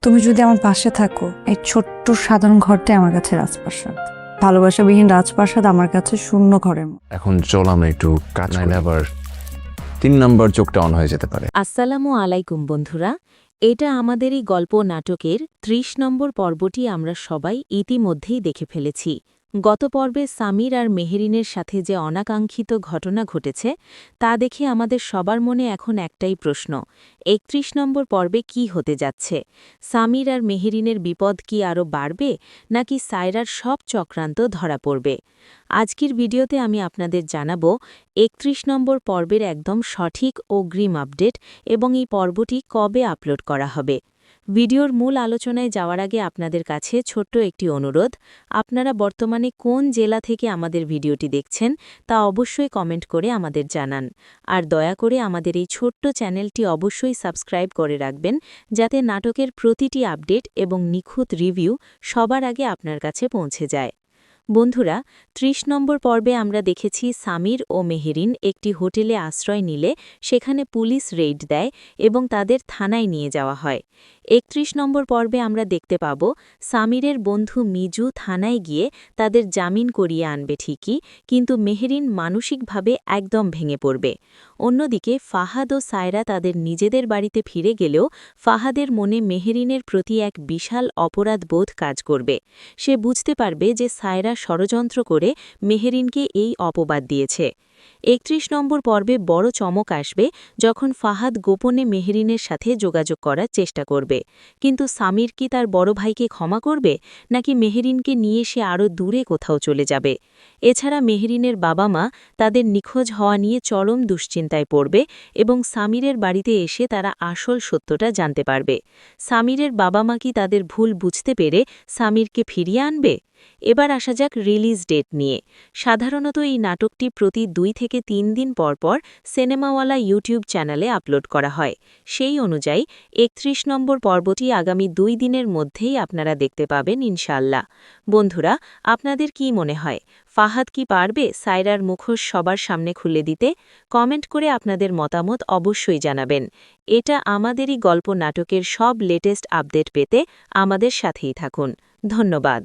তুমি যদি আমার পাশে থাকো, এই ছোট্ট সাধারণ ঘরটাই আমার কাছে রাজপ্রাসাদ। ভালোবাসাবিহীন রাজপ্রাসাদ আমার কাছে শূন্য ঘরের মতো। এখন চল আমরা একটু কাজ করি, আবার 3 নম্বর চোখটা অন হয়ে যেতে পারে। আসসালামু আলাইকুম বন্ধুরা, এটা আমাদেরই গল্প নাটকের ৩০ নম্বর পর্বটি আমরা সবাই ইতিমধ্যেই দেখে ফেলেছি। গত পর্বে সামির আর মেহেরিনের সাথে যে অনাকাঙ্ক্ষিত ঘটনা ঘটেছে তা দেখে আমাদের সবার মনে এখন একটাই প্রশ্ন, ৩১ নম্বর পর্বে কি হতে যাচ্ছে? সামির আর মেহেরিনের বিপদ কি আরও বাড়বে, নাকি সায়রার সব চক্রান্ত ধরা পড়বে? আজকের ভিডিওতে আমি আপনাদের জানাবো ৩১ নম্বর পর্বের একদম সঠিক অগ্রিম আপডেট এবং এই পর্বটি কবে আপলোড করা হবে। ভিডিওর মূল আলোচনায় যাওয়ার আগে আপনাদের কাছে ছোট্ট একটি অনুরোধ, আপনারা বর্তমানে কোন জেলা থেকে আমাদের ভিডিওটি দেখছেন তা অবশ্যই কমেন্ট করে আমাদের জানান। আর দয়া করে আমাদের এই ছোট্ট চ্যানেলটি অবশ্যই সাবস্ক্রাইব করে রাখবেন, যাতে নাটকের প্রতিটি আপডেট এবং নিখুঁত রিভিউ সবার আগে আপনার কাছে পৌঁছে যায়। বন্ধুরা, ৩০ নম্বর পর্বে আমরা দেখেছি সামির ও মেহেরিন একটি হোটেলে আশ্রয় নিলে সেখানে পুলিশ রেইড দেয় এবং তাদের থানায় নিয়ে যাওয়া হয়। ৩১ নম্বর পর্বে আমরা দেখতে পাব সামিরের বন্ধু মিজু থানায় গিয়ে তাদের জামিন করিয়ে আনবে ঠিকই, কিন্তু মেহেরিন মানসিকভাবে একদম ভেঙে পড়বে। অন্যদিকে ফাহাদ ও সায়রা তাদের নিজেদের বাড়িতে ফিরে গেলেও ফাহাদের মনে মেহেরিনের প্রতি এক বিশাল অপরাধ বোধ কাজ করবে। সে বুঝতে পারবে যে সায়রা ষড়যন্ত্র করে মেহেরিনকে এই অপবাদ দিয়েছে। ৩১ নম্বর পর্বে বড় চমক আসবে যখন ফাহাদ গোপনে মেহেরিনের সাথে যোগাযোগ করার চেষ্টা করবে। কিন্তু সামির কি তার বড় ভাইকে ক্ষমা করবে, নাকি মেহেরিনকে নিয়ে সে আরও দূরে কোথাও চলে যাবে? এছাড়া মেহেরিনের বাবা মা তাদের নিখোঁজ হওয়া নিয়ে চরম দুশ্চিন্তায় পড়বে এবং সামিরের বাড়িতে এসে তারা আসল সত্যটা জানতে পারবে। সামিরের বাবা মা কি তাদের ভুল বুঝতে পেরে সামিরকে ফিরিয়ে আনবে? এবার আসা যাক রিলিজ ডেট নিয়ে। সাধারণত এই নাটকটি প্রতি 2 থেকে 3 দিন পর সিনেমাওয়ালা ইউটিউব চ্যানেলে আপলোড করা হয়। সেই অনুযায়ী ৩১ নম্বর পর্বটি আগামী 2 দিনের মধ্যেই আপনারা দেখতে পাবেন ইনশাল্লাহ। বন্ধুরা, আপনাদের কি মনে হয়, ফাহাদ কি পারবে সায়রার মুখোশ সবার সামনে খুলে দিতে? কমেন্ট করে আপনাদের মতামত অবশ্যই জানাবেন। এটা আমাদেরই গল্প নাটকের সব লেটেস্ট আপডেট পেতে আমাদের সাথেই থাকুন। ধন্যবাদ।